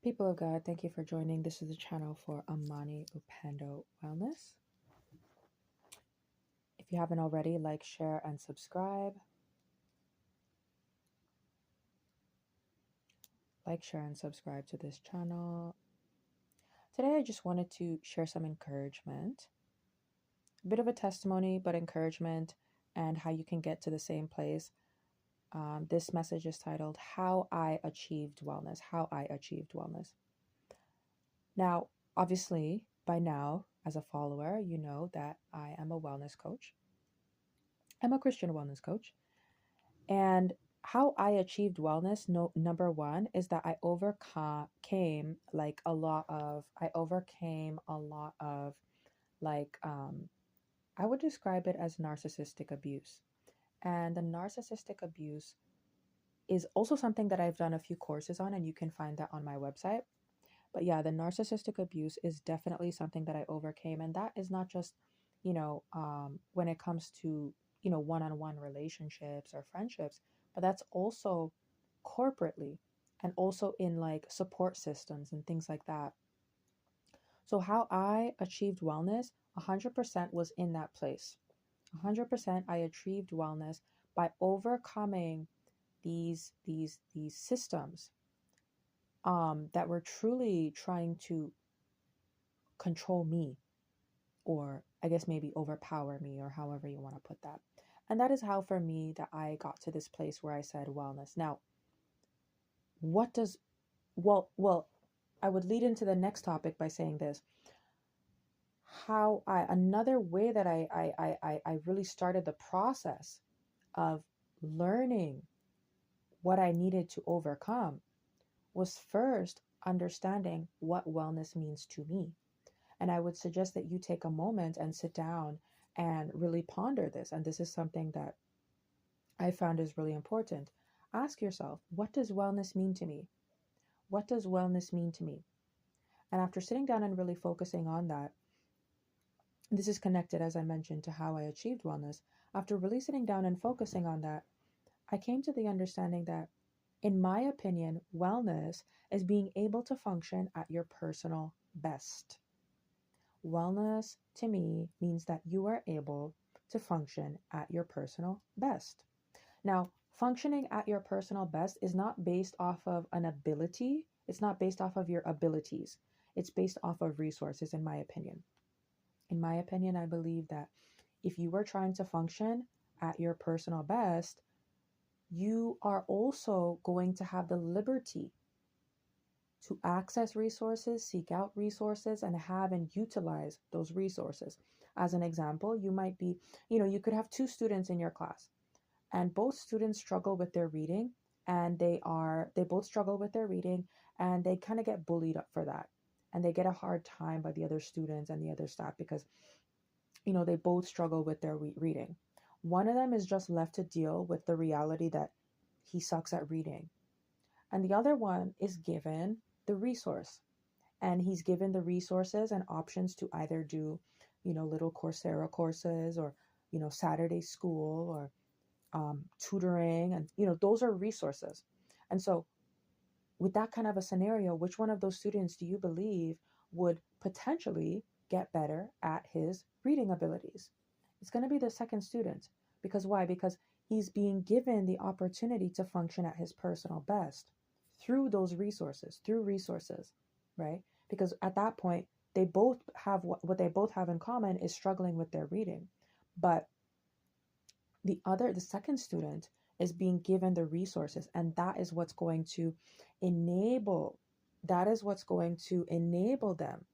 People of God, thank you for joining. This is the channel for Amani.Upendo.Wellness. If you haven't already, like, share, and subscribe. Like, share, and subscribe to this channel. Today, I just wanted to share some encouragement. A bit of a testimony, but encouragement, and how you can get to the same place. This message is titled, How I Achieved Wellness. How I Achieved Wellness. Now, obviously, by now, as a follower, you know that I am a wellness coach. I'm a Christian wellness coach. And how I achieved wellness, no, number one, is that I overcame a lot of like, I would describe it as narcissistic abuse. And the narcissistic abuse is also something that I've done a few courses on, and you can find that on my website. But yeah, the narcissistic abuse is definitely something that I overcame. And that is not just, when it comes to, one-on-one relationships or friendships, but that's also corporately and also in like support systems and things like that. So how I achieved wellness 100% was in that place. 100% I achieved wellness by overcoming these systems that were truly trying to control me, or I guess maybe overpower me, or however you want to put that. And that is how for me that I got to this place where I said wellness. Now, what does well I would lead into the next topic by saying this. How I another way that I really started the process of learning what I needed to overcome was first understanding what wellness means to me. And I would suggest that you take a moment and sit down and really ponder this. And this is something that I found is really important. Ask yourself, what does wellness mean to me? What does wellness mean to me? And after sitting down and really focusing on that, this is connected, as I mentioned, to how I achieved wellness. After really sitting down and focusing on that, I came to the understanding that, in my opinion, wellness is being able to function at your personal best. Wellness to me means that you are able to function at your personal best. Now, functioning at your personal best is not based off of an ability. It's not based off of your abilities. It's based off of resources, in my opinion. In my opinion, I believe that if you are trying to function at your personal best, you are also going to have the liberty to access resources, seek out resources, and have and utilize those resources. As an example, you might be, you could have two students in your class, and both students struggle with their reading, and they both struggle with their reading, and they kind of get bullied up for that. And they get a hard time by the other students and the other staff because, they both struggle with their reading. One of them is just left to deal with the reality that he sucks at reading, and the other one is given the resource, and he's given the resources and options to either do, little Coursera courses, or, Saturday school, or tutoring, and, those are resources. And so with that kind of a scenario, which one of those students do you believe would potentially get better at his reading abilities? It's going to be the second student. Because why? Because he's being given the opportunity to function at his personal best through those resources, right? Because at that point, they both have what they both have in common is struggling with their reading. But the second student is being given the resources, and that is what's going to enable them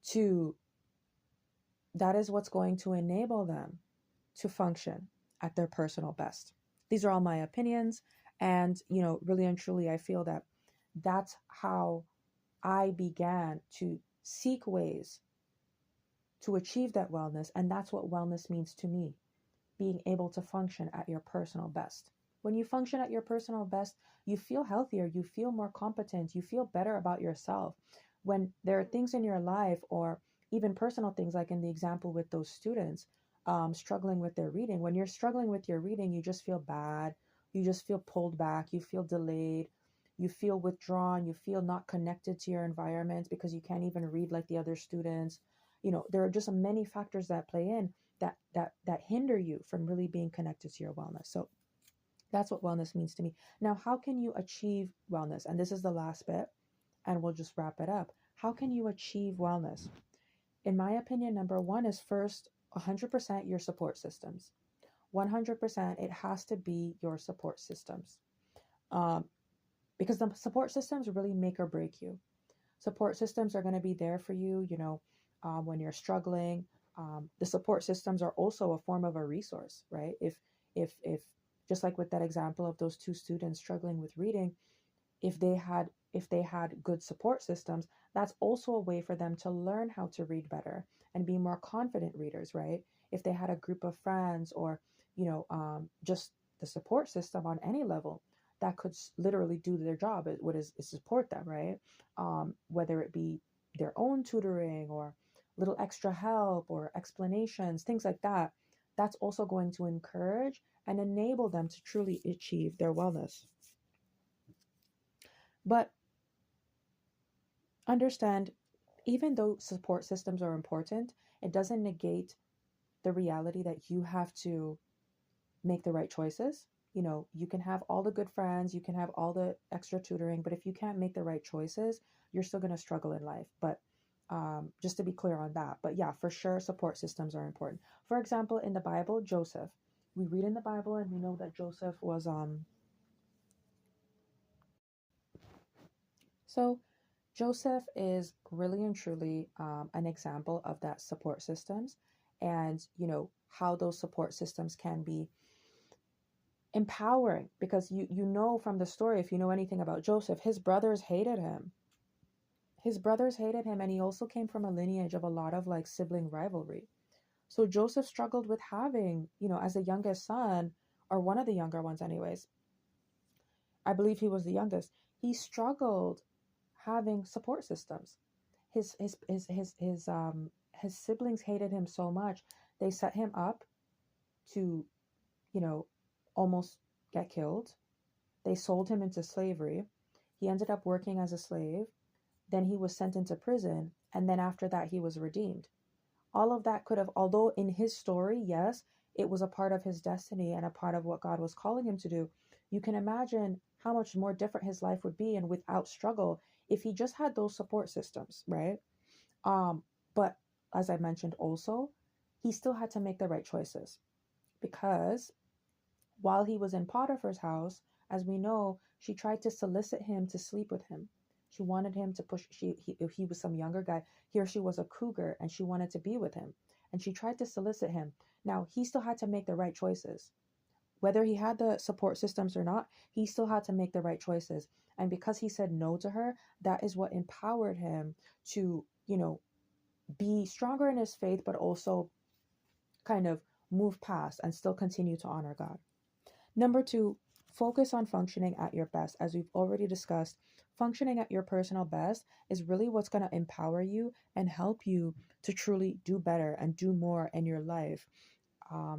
to that is what's going to enable them to function at their personal best. These are all my opinions, and really and truly I feel that that's how I began to seek ways to achieve that wellness, and that's what wellness means to me. Being able to function at your personal best. When you function at your personal best, you feel healthier, you feel more competent, you feel better about yourself. When there are things in your life, or even personal things, like in the example with those students struggling with their reading, when you're struggling with your reading, you just feel bad, you just feel pulled back, you feel delayed, you feel withdrawn, you feel not connected to your environment because you can't even read like the other students. There are just many factors that play in that hinder you from really being connected to your wellness. So that's what wellness means to me. Now, how can you achieve wellness? And this is the last bit, and we'll just wrap it up. How can you achieve wellness? In my opinion, number one is first 100% your support systems. 100%, it has to be your support systems. Um, because the support systems really make or break you. Support systems are going to be there for you, when you're struggling. The support systems are also a form of a resource, right? If just like with that example of those two students struggling with reading, if they had good support systems, that's also a way for them to learn how to read better and be more confident readers, right? If they had a group of friends, or just the support system on any level that could literally do their job, what is support them, right? Whether it be their own tutoring or little extra help or explanations, things like that, that's also going to encourage and enable them to truly achieve their wellness. But understand, even though support systems are important, it doesn't negate the reality that you have to make the right choices. You can have all the good friends, you can have all the extra tutoring, but if you can't make the right choices, you're still going to struggle in life. But just to be clear on that. But yeah, for sure, support systems are important. For example, in the Bible, Joseph, we read in the Bible and we know that Joseph was so Joseph is really and truly an example of that support systems, and how those support systems can be empowering, because you know from the story, if you know anything about Joseph, his brothers hated him. And he also came from a lineage of a lot of like sibling rivalry. So Joseph struggled with having, as the youngest son, or one of the younger ones anyways, I believe he was the youngest, he struggled having support systems. His siblings hated him so much, they set him up to, you know, almost get killed. They sold him into slavery. He ended up working as a slave. Then he was sent into prison. And then after that, he was redeemed. All of that could have, although in his story, yes, it was a part of his destiny and a part of what God was calling him to do. You can imagine how much more different his life would be and without struggle if he just had those support systems, right? But as I mentioned also, he still had to make the right choices, because while he was in Potiphar's house, as we know, she tried to solicit him to sleep with him. She wanted him to push, if he was some younger guy, here she was a cougar and she wanted to be with him. And she tried to solicit him. Now, he still had to make the right choices. Whether he had the support systems or not, he still had to make the right choices. And because he said no to her, that is what empowered him to, be stronger in his faith, but also kind of move past and still continue to honor God. Number two, focus on functioning at your best. As we've already discussed, functioning at your personal best is really what's going to empower you and help you to truly do better and do more in your life.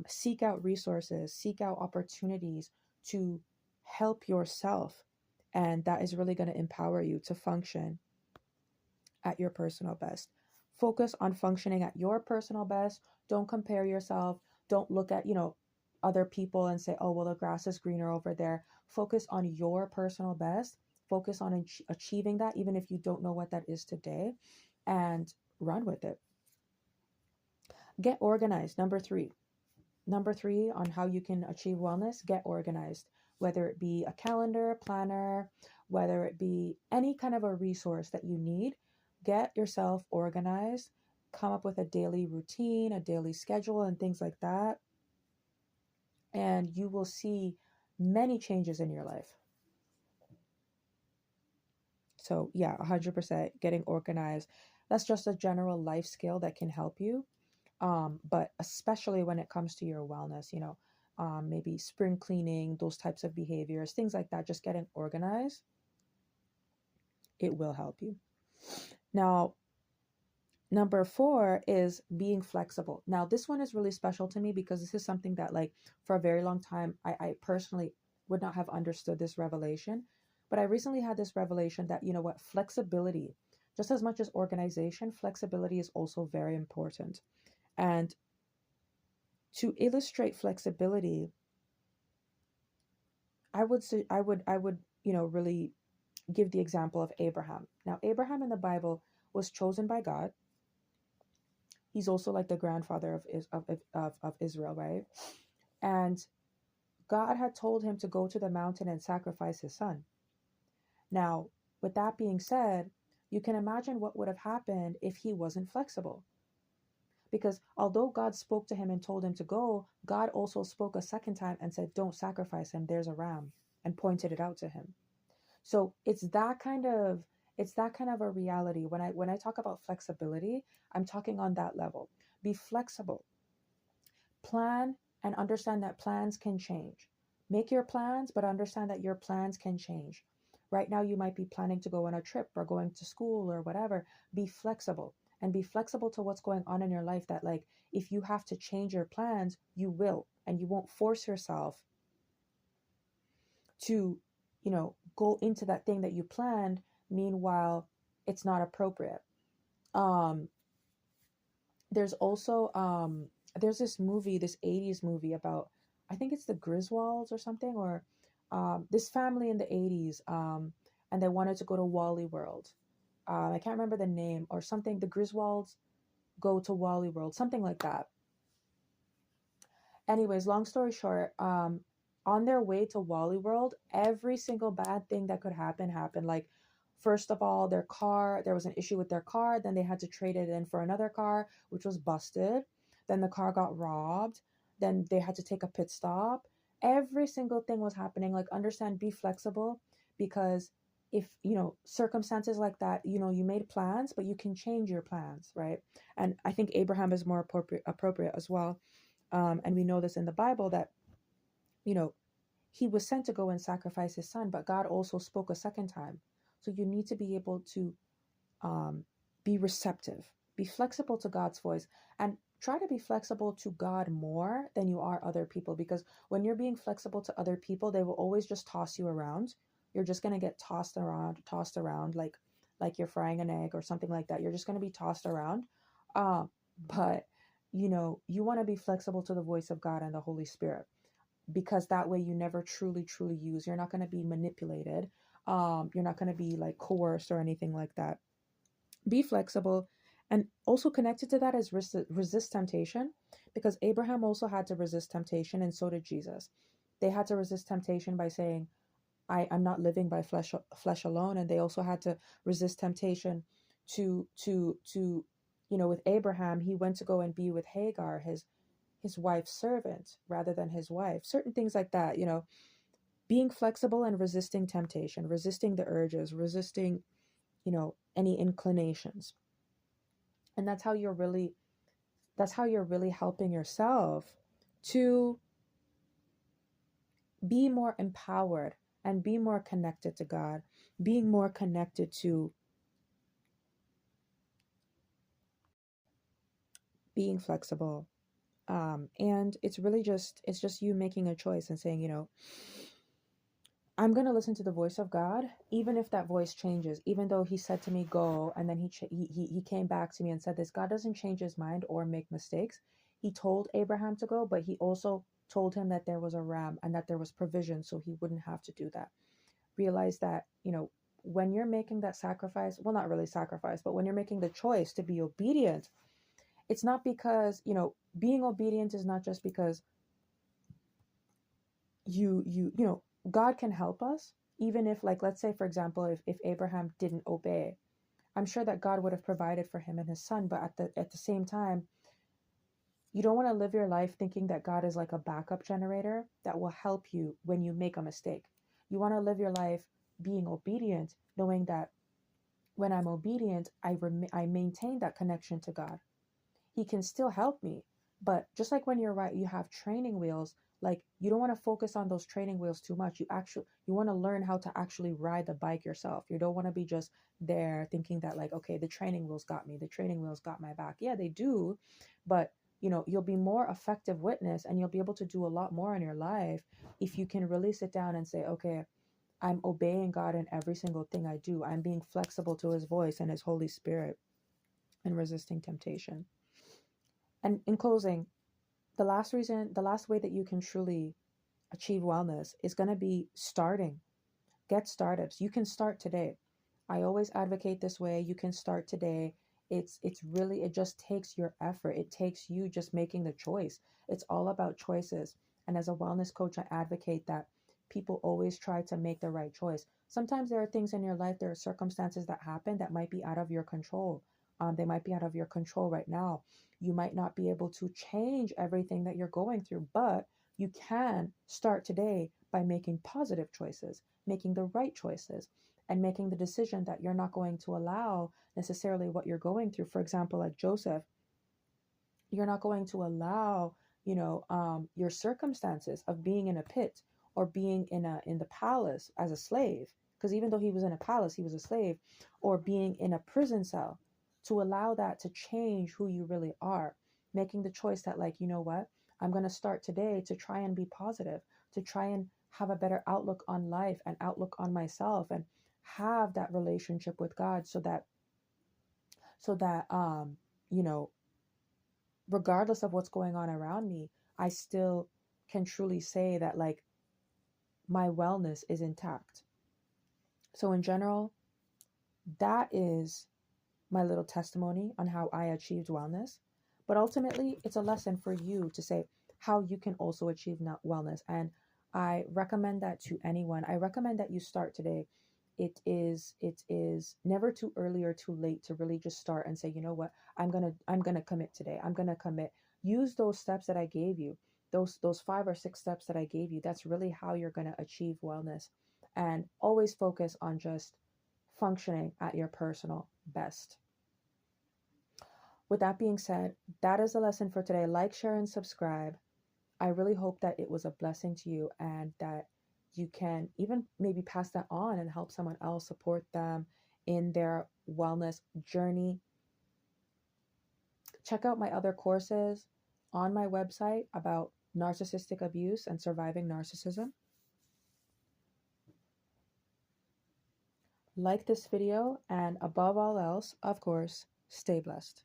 Seek out resources, seek out opportunities to help yourself. And that is really going to empower you to function at your personal best. Focus on functioning at your personal best. Don't compare yourself. Don't look at, other people and say, oh, well, the grass is greener over there. Focus on your personal best. Focus on achieving that, even if you don't know what that is today, and run with it. Get organized. Number three. Number three on how you can achieve wellness, get organized. Whether it be a calendar, planner, whether it be any kind of a resource that you need, get yourself organized. Come up with a daily routine, a daily schedule, and things like that. And you will see many changes in your life. So, yeah, 100% getting organized. That's just a general life skill that can help you. But especially when it comes to your wellness, maybe spring cleaning, those types of behaviors, things like that, just getting organized, it will help you. Now, number four is being flexible. Now, this one is really special to me because this is something that, like, for a very long time, I personally would not have understood this revelation. But I recently had this revelation that, you know what, flexibility, just as much as organization, flexibility is also very important. And to illustrate flexibility, I would, really give the example of Abraham. Now, Abraham in the Bible was chosen by God. He's also like the grandfather of Israel, right? And God had told him to go to the mountain and sacrifice his son. Now, with that being said, you can imagine what would have happened if he wasn't flexible. Because although God spoke to him and told him to go, God also spoke a second time and said, "Don't sacrifice him. There's a ram," and pointed it out to him. So it's that kind of a reality. When I talk about flexibility, I'm talking on that level. Be flexible. Plan and understand that plans can change. Make your plans, but understand that your plans can change. Right now, you might be planning to go on a trip or going to school or whatever. Be flexible and be flexible to what's going on in your life. That, like, if you have to change your plans, you will, and you won't force yourself to, go into that thing that you planned. Meanwhile, it's not appropriate. Um, there's also there's this movie, this 80s movie about, I think it's the Griswolds or something, or this family in the 80s, and they wanted to go to Wally World. I can't remember the name or something. The Griswolds go to Wally World, something like that. Anyways, long story short, on their way to Wally World, every single bad thing that could happen happened. Like, first of all, their car, there was an issue with their car. Then they had to trade it in for another car, which was busted. Then the car got robbed. Then they had to take a pit stop. Every single thing was happening. Like, understand, be flexible, because if, circumstances like that, you made plans, but you can change your plans, right? And I think Abraham is more appropriate as well. And we know this in the Bible that, you know, he was sent to go and sacrifice his son, but God also spoke a second time. So you need to be able to um, be receptive, be flexible to God's voice, and try to be flexible to God more than you are other people. Because when you're being flexible to other people, they will always just toss you around. You're just gonna get tossed around like you're frying an egg or something like that. You're just gonna be tossed around. But you want to be flexible to the voice of God and the Holy Spirit, because that way you never truly use. You're not going to be manipulated. You're not going to be like coerced or anything like that. Be flexible. And also connected to that is resist temptation, because Abraham also had to resist temptation, and so did Jesus. They had to resist temptation by saying, I'm not living by flesh alone. And they also had to resist temptation to with Abraham, he went to go and be with Hagar, his wife's servant, rather than his wife. Certain things like that, being flexible and resisting temptation, resisting the urges, resisting, any inclinations. And that's how you're really helping yourself to be more empowered and be more connected to God, being more connected to being flexible. And it's just you making a choice and saying, I'm going to listen to the voice of God, even if that voice changes, even though he said to me, go. And then he came back to me and said this. God doesn't change his mind or make mistakes. He told Abraham to go, but he also told him that there was a ram and that there was provision, so he wouldn't have to do that. Realize that, when you're making that sacrifice, well, not really sacrifice, but when you're making the choice to be obedient, it's not because, being obedient is not just because God can help us. Even if, like, let's say, for example, if Abraham didn't obey, I'm sure that God would have provided for him and his son. But at the same time, you don't want to live your life thinking that God is like a backup generator that will help you when you make a mistake. You want to live your life being obedient, knowing that when I'm obedient, I maintain that connection to God. He can still help me. But just like when you're right, you have training wheels. Like, you don't want to focus on those training wheels too much. You want to learn how to actually ride the bike yourself. You don't want to be just there thinking that, like, okay, the training wheels got me. The training wheels got my back. Yeah, they do. But you'll be more effective witness, and you'll be able to do a lot more in your life if you can really sit down and say, okay, I'm obeying God in every single thing I do. I'm being flexible to his voice and his Holy Spirit and resisting temptation. And in closing, the last way that you can truly achieve wellness is going to be starting. Get startups. You can start today. I always advocate this way. You can start today. It's really, it just takes your effort. It takes you just making the choice. It's all about choices. And as a wellness coach, I advocate that people always try to make the right choice. Sometimes there are things in your life, there are circumstances that happen that might be out of your control. They might be out of your control right now. You might not be able to change everything that you're going through, but you can start today by making positive choices, making the right choices, and making the decision that you're not going to allow necessarily what you're going through. For example, like Joseph, you're not going to allow, your circumstances of being in a pit or being in the palace as a slave, because even though he was in a palace, he was a slave, or being in a prison cell, to allow that to change who you really are. Making the choice that, like, you know what, I'm going to start today to try and be positive, to try and have a better outlook on life and outlook on myself, and have that relationship with God, so that you know regardless of what's going on around me, I still can truly say that, like, my wellness is intact. So in general, that is my little testimony on how I achieved wellness. But ultimately, it's a lesson for you to say how you can also achieve wellness. And I recommend that to anyone. I recommend that you start today. It is never too early or too late to really just start and say, you know what, I'm gonna commit today. I'm gonna commit. Use those steps that I gave you, those 5 or 6 steps that I gave you. That's really how you're gonna achieve wellness. And always focus on just functioning at your personal best. With that being said, that is the lesson for today. Like, share, and subscribe. I really hope that it was a blessing to you, and that you can even maybe pass that on and help someone else, support them in their wellness journey. Check out my other courses on my website about narcissistic abuse and surviving narcissism. Like this video, and above all else, of course, stay blessed.